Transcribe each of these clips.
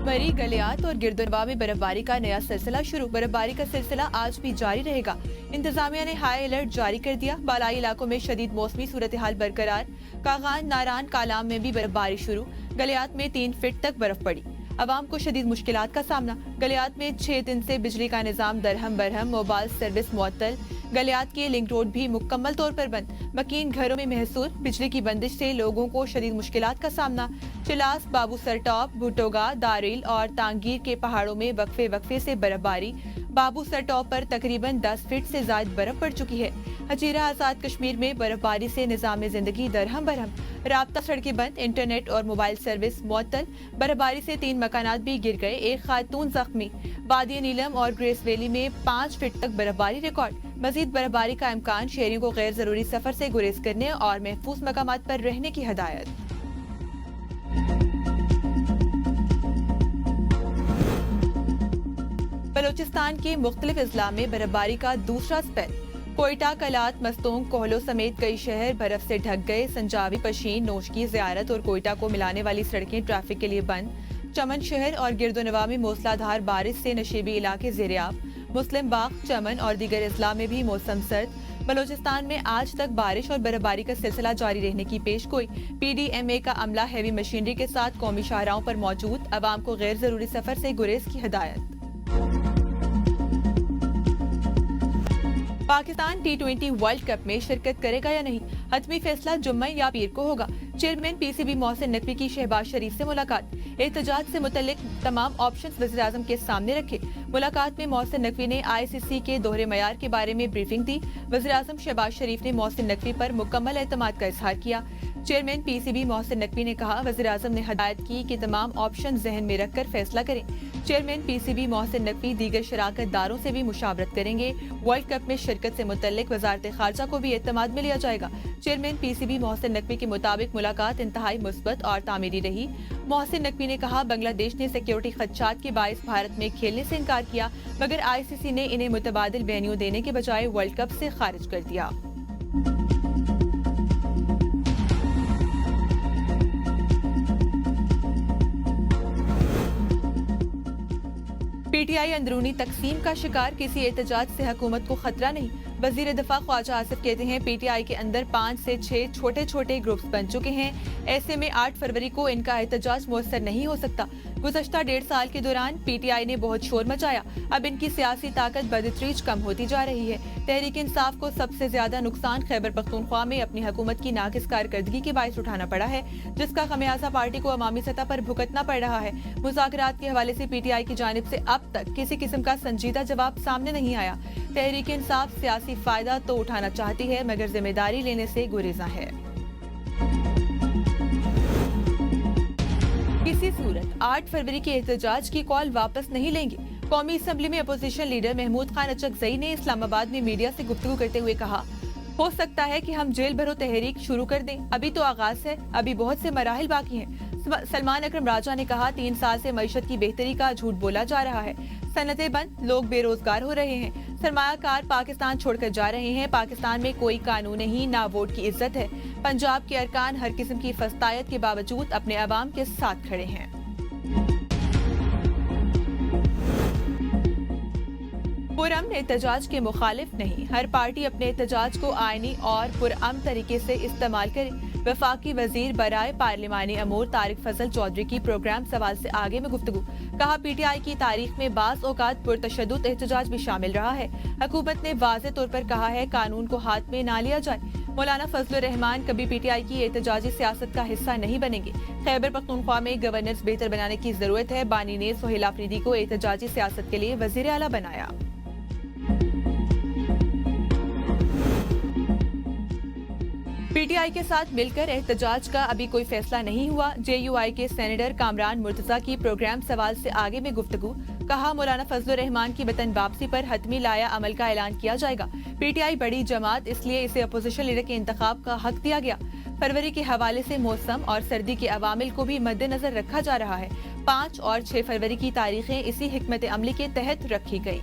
मरी, गलियात और गिरदुनवा में बर्फबारी का नया सिलसिला शुरू। बर्फबारी का सिलसिला आज भी जारी रहेगा। इंतजामिया ने हाई अलर्ट जारी कर दिया। बालाई इलाकों में शदीद मौसमी सूरत हाल बरकरार। कागान, नारान, कालाम में भी बर्फबारी शुरू। गलियात में 3 फीट तक बर्फ पड़ी। अवाम को शदीद मुश्किलात का सामना। गलियात में 6 दिन से बिजली का निजाम दरहम बरहम, मोबाइल सर्विस मुअत्तल। गलियात के लिंक रोड भी मुकम्मल तौर पर बंद। मकीन घरों में महसूर। बिजली की बंदिश से लोगों को शदीद मुश्किलात का सामना। चिलास, बाबू सरटॉप, भुटोगा, दारिल और तांगीर के पहाड़ों में वक्फे वक्फे से बर्फबारी। बाबू सरटॉप पर तकरीबन 10 फीट से ज्यादा बर्फ पड़ चुकी है। हजीरा आजाद कश्मीर में बर्फबारी से निजाम जिंदगी दरहम बरहम। राब्ता सड़कें बंद, इंटरनेट और मोबाइल सर्विस मुअत्तल। बर्फबारी से 3 मकानात भी गिर गए, एक खातून जख्मी। वादी नीलम और ग्रेस वैली में 5 फीट तक बर्फबारी रिकॉर्ड। मजीद बर्फबारी का इम्कान, शहरियों को गैर जरूरी सफर से गुरेज करने और महफूज मकामात पर रहने की हिदायत। बलोचिस्तान के मुख्तलिफ अजला में बर्फबारी का दूसरा स्पेल। कोयटा, कलात, मस्तोंग, कोहलो समेत कई शहर बर्फ से ढक गए। संजावी, पशीन, नोशकी, ज़ियारत और कोयटा को मिलाने वाली सड़कें ट्रैफिक के लिए बंद। चमन शहर और गिरदुनवा में मूसलाधार बारिश से नशीबी इलाके ज़ेरियाब। मुस्लिम बाग, चमन और दीगर अजला में भी मौसम सर्द। बलोचिस्तान में आज तक बारिश और बर्फबारी का सिलसिला जारी रहने की पेशगोई। PDMA का अमला हैवी मशीनरी के साथ कौमी शाहराहों पर मौजूद। अवाम को गैर जरूरी सफर से गुरेज की हिदायत। पाकिस्तान T20 वर्ल्ड कप में शिरकत करेगा या नहीं, हतमी फैसला जुम्मा या पीर को होगा। चेयरमैन PCB मोहसिन नकवी की शहबाज शरीफ से मुलाकात। एहतजाज से मुतल्लिक तमाम ऑप्शंस वज़ीर आज़म के सामने रखे। मुलाकात में मोहसिन नकवी ने ICC के दोहरे मयार के बारे में ब्रीफिंग दी। वज़ीर आज़म शहबाज शरीफ ने मोहसिन नकवी पर मुकम्मल एतमाद का इजहार किया। चेयरमैन PCB मोहसिन नकवी ने कहा, वज़ीर आज़म ने हदायत की कि तमाम ऑप्शन जहन में रखकर फैसला करें। चेयरमैन PCB मोहसिन नकवी दीगर शराकत दारों से भी मुशावरत करेंगे। वर्ल्ड कप में शिरकत से मुतल्लिक वजारत खारजा को भी एतमाद में लिया जाएगा। चेयरमैन PCB मोहसिन नकवी के मुताबिक मुलाकात इंतहाई मुस्बत और तामीरी रही। मोहसिन नकवी ने कहा, बांग्लादेश ने सिक्योरिटी खदशात के बायस भारत में खेलने से इनकार किया, मगर ICC ने इन्हें मुतबादिल वेन्यू देने के बजाय वर्ल्ड कप से खारिज कर दिया। PTI अंदरूनी तकसीम का शिकार, किसी एहतजाज से हुकूमत को खतरा नहीं। वजीर दफा ख्वाजा आसिफ कहते हैं, PTI के अंदर 5 से 6 छोटे छोटे ग्रुप्स बन चुके हैं। ऐसे में 8 फरवरी को इनका एहतजाज मुयस्सर नहीं हो सकता। गुज़श्ता 1.5 साल के दौरान PTI ने बहुत शोर मचाया। अब इनकी सियासी ताकत बदतरीज कम होती जा रही है। तहरीक इंसाफ को सबसे ज्यादा नुकसान खैबर पख्तूनख्वा में अपनी हुकूमत की नाकिस कारकर्दगी के बायस उठाना पड़ा है, जिसका खमियाजा पार्टी को अवामी सतह पर भुगतना पड़ रहा है। मुज़ाकरात के हवाले से PTI की जानिब से अब तक किसी किस्म का संजीदा जवाब सामने नहीं आया। तहरीक इंसाफ सियासी फायदा तो उठाना चाहती है, मगर जिम्मेदारी लेने से गुरेजा है। किसी सूरत 8 फरवरी के एहतजाज की कॉल वापस नहीं लेंगे। कौमी असम्बली में अपोजिशन लीडर महमूद खान अचकजई ने इस्लामाबाद में मीडिया से गुफ्तगू करते हुए कहा, हो सकता है कि हम जेल भरो तहरीक शुरू कर दें। अभी तो आगाज है, अभी बहुत से मराहिल बाकी हैं। सलमान अकरम राजा ने कहा, 3 साल से मईशत की बेहतरी का झूठ बोला जा रहा है। सनतें बंद, लोग बेरोजगार हो रहे हैं, सरमायाकार पाकिस्तान छोड़कर जा रहे हैं। पाकिस्तान में कोई कानून नहीं, ना वोट की इज्जत है। पंजाब के अरकान हर किस्म की फस्तायत के बावजूद अपने अवाम के साथ खड़े हैं। पुरअमन एहतजाज के मुखालिफ नहीं, हर पार्टी अपने एहतजाज को आईनी और पुरअमन तरीके से इस्तेमाल करे। वफाकी वजीर बराए पार्लिमानी अमूर तारिक फजल चौधरी की प्रोग्राम सवाल से आगे में गुफ्तगू। कहा, PTI की तारीख में बाज़ औकात पुरतशद्दुद एहतजाज भी शामिल रहा है। हुकूमत ने वाज़े तौर पर कहा है, कानून को हाथ में ना लिया जाए। मौलाना फजलुर रहमान कभी PTI की एहतजाजी सियासत का हिस्सा नहीं बनेंगे। खैबर पख्तूनख्वा में गवर्नेंस बेहतर बनाने की जरूरत है। बानी ने सोहेल आफरीदी को एहतजाजी सियासत के लिए वजीर आला बनाया। PTI के साथ मिलकर एहतजाज का अभी कोई फैसला नहीं हुआ। JUI के सेनेटर कामरान मुर्तजा की प्रोग्राम सवाल से आगे में गुफ्तगू। कहा, मौलाना फजलुर रहमान की वतन वापसी पर हतमी लाया अमल का ऐलान किया जाएगा। PTI बड़ी जमात, इसलिए इसे अपोजिशन लीडर के इंतखाब का हक दिया गया। फरवरी के हवाले से मौसम और सर्दी के अवामिल को भी मद्देनजर रखा जा रहा है। 5 और 6 फरवरी की तारीखें इसी हिकमत अमली के तहत रखी गई।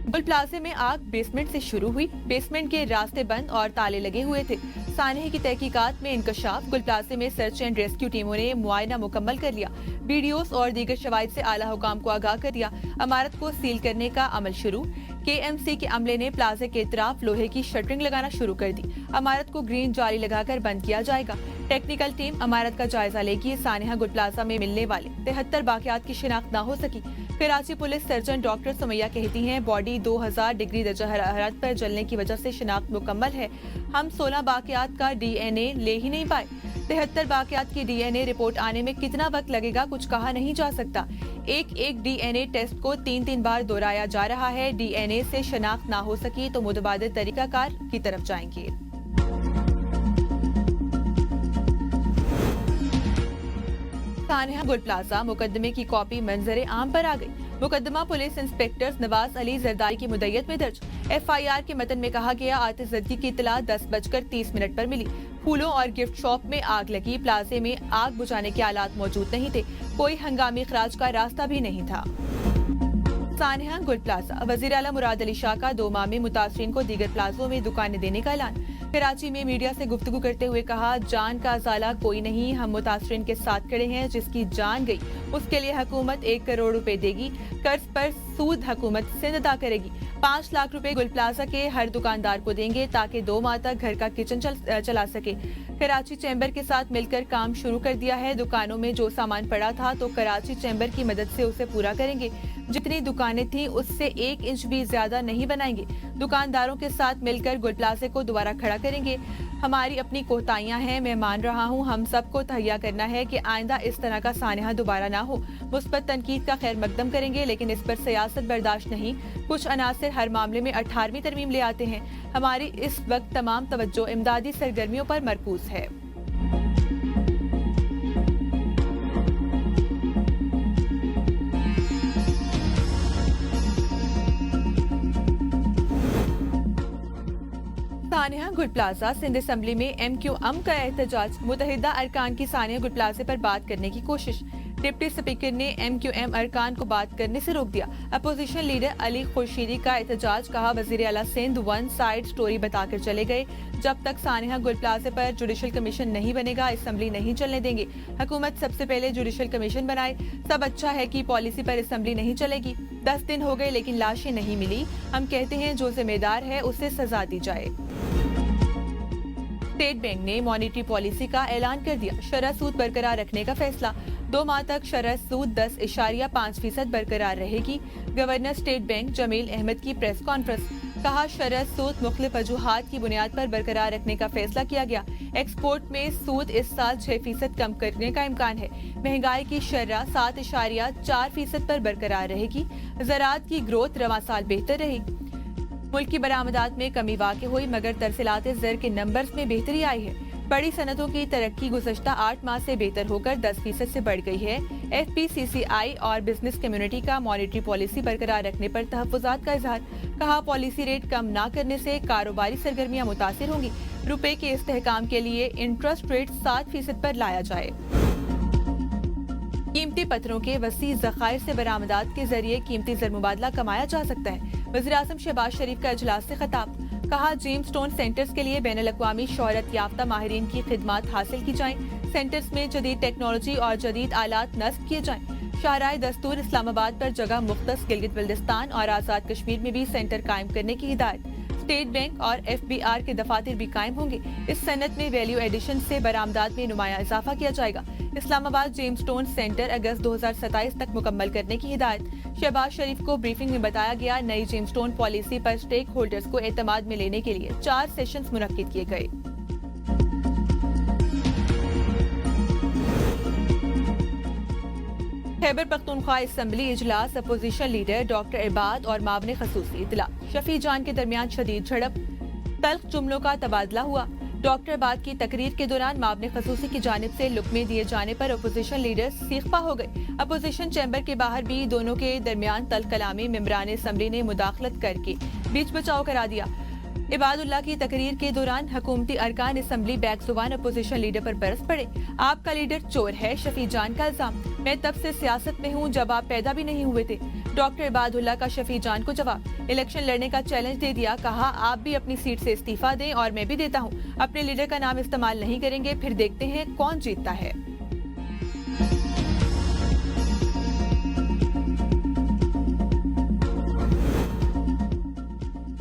बुल प्लाजा में आग बेसमेंट से शुरू हुई। बेसमेंट के रास्ते बंद और ताले लगे हुए थे। सानहे की तहकीकात में इंकशाफ। गुल प्लाजे में सर्च एंड रेस्क्यू टीमों ने मुआयना मुकम्मल कर लिया। वीडियोस और दीगर शवाहिद से आला हुकाम को आगाह कर दिया। इमारत को सील करने का अमल शुरू। KMC के अमले ने प्लाजे के इतराफ लोहे की शटरिंग लगाना शुरू कर दी। इमारत को ग्रीन जाली लगाकर बंद किया जाएगा। टेक्निकल टीम इमारत का जायजा लेगी। सानहा गुल प्लाजा में मिलने वाले 73 वाकयात की शिनाख्त न हो सकी। Karachi police surgeon doctor Sumaiya कहती हैं, बॉडी 2000 डिग्री दर्जा हरारत पर जलने की वजह से शिनाख्त मुकम्मल है। हम 16 वाकयात का DNA ले ही नहीं पाए। 73 वाकयात की DNA रिपोर्ट आने में कितना वक्त लगेगा कुछ कहा नहीं जा सकता। एक DNA टेस्ट को 3 बार दोहराया जा रहा है। DNA से शिनाख्त ना हो सकी तो मुतबादिल तरीकाकार की तरफ जाएंगे। सानहा गुल प्लाजा मुकदमे की कॉपी मंजरे आम पर आ गई। मुकदमा पुलिस इंस्पेक्टर नवाज अली जरदारी की मुद्दत में दर्ज। FIR के मतन में कहा गया, आतिशज़दगी की इत्तला 10:30 पर मिली। फूलों और गिफ्ट शॉप में आग लगी। प्लाजे में आग बुझाने के आलात मौजूद नहीं थे। कोई हंगामी इखराज का रास्ता भी नहीं था। सानहा गुल प्लाजा। वजीर आला मुराद अली शाह का 2 माह में मुतासरीन को दीगर प्लाजों में दुकानें देने का ऐलान। कराची में मीडिया से गुफ्तगू करते हुए कहा, जान का अजाला कोई नहीं, हम मुतासरीन के साथ खड़े हैं। जिसकी जान गई उसके लिए हुकूमत 1 करोड़ रुपए देगी। कर्ज पर सूद हुकूमत सिंध अदा करेगी। 5 लाख रुपए गुल प्लाजा के हर दुकानदार को देंगे ताकि 2 माह तक घर का किचन चला सके। कराची चैम्बर के साथ मिलकर काम शुरू कर दिया है। दुकानों में जो सामान पड़ा था तो कराची चैम्बर की मदद से उसे पूरा करेंगे। जितनी दुकानें थी उससे 1 इंच भी ज्यादा नहीं बनाएंगे। दुकानदारों के साथ मिलकर गुल प्लाजे को दोबारा खड़ा करेंगे। हमारी अपनी कोताहियां हैं, मैं मान रहा हूं। हम सबको तहैया करना है कि आइंदा इस तरह का सानहा दोबारा ना हो। मुस्बत तनकीद का खैर मकदम करेंगे, लेकिन इस पर सियासत बर्दाश्त नहीं। कुछ अनासर हर मामले में 18वीं तरमीम ले आते हैं। हमारी इस वक्त तमाम तवज्जो इमदादी सरगर्मियों पर मरकूज है। सानहा गुल प्लाजा। सिंध असेंबली में MQM का एहतजाज। मुतहिदा अरकान की सानहा गुल प्लाजे पर बात करने की कोशिश। डिप्टी स्पीकर ने MQM अरकान को बात करने से रोक दिया। अपोजिशन लीडर अली खुर्शीदी का एहतजाज। कहा, वजीर आला सिंध वन साइड स्टोरी बताकर चले गए। जब तक सानहा गुल प्लाजे पर जुडिशल कमीशन नहीं बनेगा असेंबली नहीं चलने देंगे। हुकूमत सबसे पहले जुडिशल कमीशन बनाए। सब अच्छा है कि पॉलिसी पर असेंबली नहीं चलेगी। 10 दिन हो गए लेकिन लाशें नहीं मिली। हम कहते हैं जो जिम्मेदार है उसे सजा दी जाए। स्टेट बैंक ने मॉनेटरी पॉलिसी का ऐलान कर दिया। शरह सूद बरकरार रखने का फैसला। 2 माह तक शरह सूद 10.5% बरकरार रहेगी। Governor State Bank Jamil Ahmad की प्रेस कॉन्फ्रेंस। कहा, शरह सूद मुख्तलिफ वजूहात की बुनियाद पर बरकरार रखने का फैसला किया गया। एक्सपोर्ट में सूद इस साल 6% कम करने का इम्कान है। महंगाई की शरह 7.4% पर बरकरार रहेगी। ज़राअत की ग्रोथ रवां साल बेहतर रही। मुल्क की बरामदात में कमी वाक़ हुई मगर तरसीलात ज़र के नंबर्स में बेहतरी आई है। बड़ी सनतों की तरक्की गुज़श्ता 8 माह से बेहतर होकर 10% से बढ़ गई है। FPCCI और बिजनेस कम्युनिटी का मॉनेटरी पॉलिसी बरकरार रखने पर तहफ़्फ़ुज़ात का इजहार। कहा, पॉलिसी रेट कम ना करने से कारोबारी सरगर्मियाँ मुतासिर होंगी। रुपए के इस्तेहकाम के लिए इंटरेस्ट रेट 7% पर लाया जाए। कीमती पत्थरों के वसी ज़खायर से बरामदात के जरिए कीमती ज़र मुबादला कमाया जा सकता है। वज़ीर आज़म शहबाज शरीफ का इजलास से खिताब। कहा, जेमस्टोन सेंटर्स के लिए बैनुल-अक़वामी शोहरत याफ्ता माहिरीन की खिदमात हासिल की जाएं। सेंटर्स में जदीद टेक्नोलॉजी और जदीद आलात नस्ब किए जाएं। शाहराह दस्तूर इस्लामाबाद पर जगह मुख्तस गिलगित बल्दिस्तान और आज़ाद कश्मीर में भी सेंटर कायम करने की हिदायत। स्टेट बैंक और FBR के दफातर भी कायम होंगे। इस सनत में वैल्यू एडिशन से बरामदात में नुमाया इजाफा किया जाएगा। इस्लामाबाद जेमस्टोन सेंटर अगस्त 2027 तक मुकम्मल करने की हिदायत। शहबाज शरीफ को ब्रीफिंग में बताया गया, नई जेमस्टोन पॉलिसी पर स्टेक होल्डर्स को एतमाद में लेने के लिए 4 सेशंस मुनक्किद किए गए। खैबर पख्तूनख्वा असेंबली इजलास। अपोजिशन लीडर डॉक्टर इबाद और मावने खसूसी इतला। शफी जान के दरमियान शदीद झड़प। तल्ख जुमलों का तबादला हुआ। डॉक्टर बाद की तकरीर के दौरान मावने खसूसी की जानिब से लुकमे दिए जाने पर अपोजिशन लीडर सीखपा हो गए। अपोजिशन चैम्बर के बाहर भी दोनों के दरमियान तल्ख कलामी मेंबरान असेंबली ने मुदाखलत करके बीच बचाव करा दिया। इबादुल्लाह की तकरीर के दौरान हुकूमती अरकान असेंबली बैकजुबान अपोजिशन लीडर पर बरस पड़े। आपका लीडर चोर है, शफी जान का इल्जाम। मैं तब से सियासत में हूँ जब आप पैदा भी नहीं हुए थे। डॉक्टर इबादुल्ला का शफी जान को जवाब, इलेक्शन लड़ने का चैलेंज दे दिया, कहा आप भी अपनी सीट से इस्तीफा दें और मैं भी देता हूं। अपने लीडर का नाम इस्तेमाल नहीं करेंगे, फिर देखते हैं कौन जीतता है।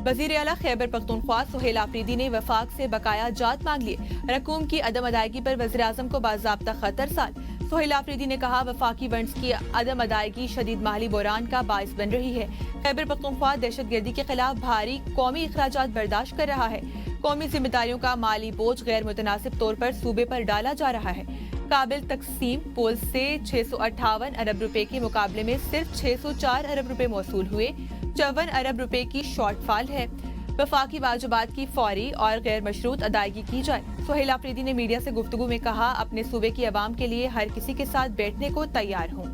वजीर आला खैबर पख्तूनख्वा सुहेल आफरीदी ने वफाक से बकाया जात मांग लिए। रकूम की अदम अदायगी पर वज़ीर आज़म को बाज़ाब्ता खतर साल। सुहेल आफरीदी ने कहा वफाकी फंड्स की अदम अदायगी शदीद माली बोरान का बाइस बन रही है। खैबर पख्तूनख्वा दहशतगर्दी के खिलाफ भारी कौमी अखराजात बर्दाश्त कर रहा है। कौमी जिम्मेदारियों का माली बोझ गैर मुतनासिब तौर पर सूबे पर डाला जा रहा है। काबिल तकसीम पुल से 658 अरब रुपए के मुकाबले में सिर्फ 604 अरब रुपए मौसूल हुए। 54 अरब रुपए की शॉर्टफॉल है। वफाकी वाजिबात की फौरी और गैर मशरूत अदायगी की जाए। सुहेल आफरीदी ने मीडिया से गुफ्तगू में कहा अपने सूबे की आवाम के लिए हर किसी के साथ बैठने को तैयार हूँ।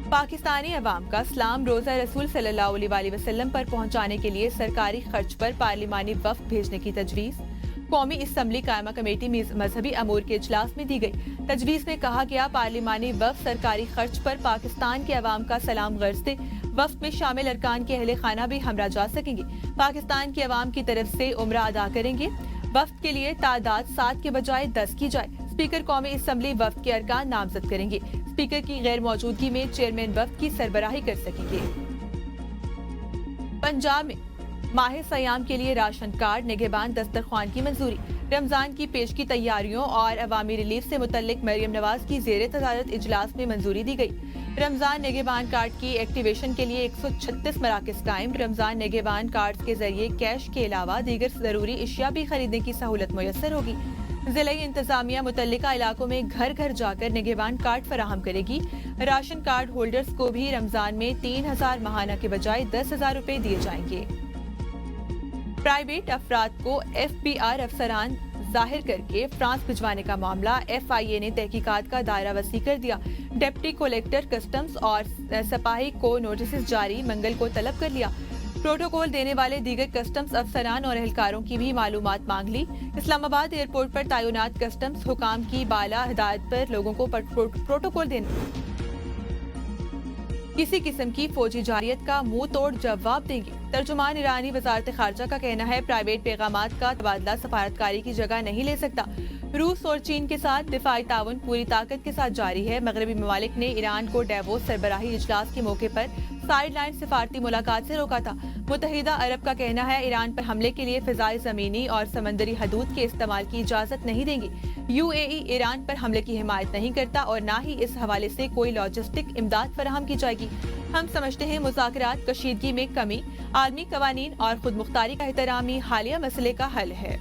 पाकिस्तानी अवाम का इस्लाम रोजा रसूल सल्लल्लाहु अलैहि वसल्लम पर पहुंचाने के लिए सरकारी खर्च पर पार्लिमानी वफ्द भेजने की तजवीज़। कौमी असम्बली कायमा कमेटी में मजहबी अमूर के इजलास में दी गई। तजवीज़ में कहा गया पार्लिमानी वफ्द सरकारी खर्च पर पाकिस्तान के अवाम का सलाम गर्ज दे। वफ्द में शामिल अरकान के अहले खाना भी हमरा जा सकेंगे। पाकिस्तान के अवाम की तरफ से उम्रा अदा करेंगे। वफ्द के लिए तादाद 7 के बजाय 10 की जाए। स्पीकर कौमी असम्बली वफ्द के अरकान नामजद करेंगे। स्पीकर की गैर मौजूदगी में चेयरमैन वफ्द की सरबराही कर सकेंगे। पंजाब में माह सयाम के लिए राशन कार्ड निगहबान दस्तरख्वान की मंजूरी। रमजान की पेश की तैयारियों और अवामी रिलीफ से मुतल्लिक मरियम नवाज की जेर तदारत इजलास में मंजूरी दी गई। रमजान निगहबान कार्ड की एक्टिवेशन के लिए 136 मराकज कायम। रमजान निगहबान कार्ड के जरिए कैश के अलावा दीगर जरूरी अशिया भी खरीदने की सहूलत मुयस्सर होगी। जिला इंतजामिया मुतल्लिका इलाकों में घर घर जाकर निगहबान कार्ड फराहम करेगी। राशन कार्ड होल्डर्स को भी रमजान में 3000 माहाना के बजाय 10,000 रुपए दिए जाएंगे। प्राइवेट अफराद को FBR अफसरान जाहिर करके फ्रांस भिजवाने का मामला FIA ने तहकीकात का दायरा वसी कर दिया। डिप्टी कलेक्टर कस्टम्स और सपाही को नोटिस जारी मंगल को तलब कर लिया। प्रोटोकॉल देने वाले दीगर कस्टम्स अफसरान और एहलकारों की भी मालूमात मांग ली। इस्लामाबाद एयरपोर्ट पर तैनात कस्टम्स हुकाम की बाला हिदायत पर लोगों को प्रोटोकॉल देने किसी किस्म की फौजी जारियत का मुंह तोड़ जवाब देंगे। तर्जुमान ईरानी वजारत खारजा का कहना है प्राइवेट पैगामात का तबादला सफारतकारी की जगह नहीं ले सकता। रूस और चीन के साथ दिफाई ताउन पूरी ताकत के साथ जारी है। मगरबी ममालिक ने ईरान को डेवोस सरबराही इजलास के मौके पर साइडलाइन सिफारती मुलाकात से रोका था। मुत्तहिदा अरब का कहना है ईरान पर हमले के लिए फिजाई, जमीनी और समंदरी हदूद के इस्तेमाल की इजाजत नहीं देंगी। UAE ईरान पर हमले की हिमायत नहीं करता और न ही इस हवाले से कोई लॉजिस्टिक इमदाद फराहम की जाएगी। हम समझते हैं मुज़ाकरात, कशीदगी में कमी, आलमी कवानीन और खुद मुख्तारी का एहतराम ही हालिया मसले का हल है।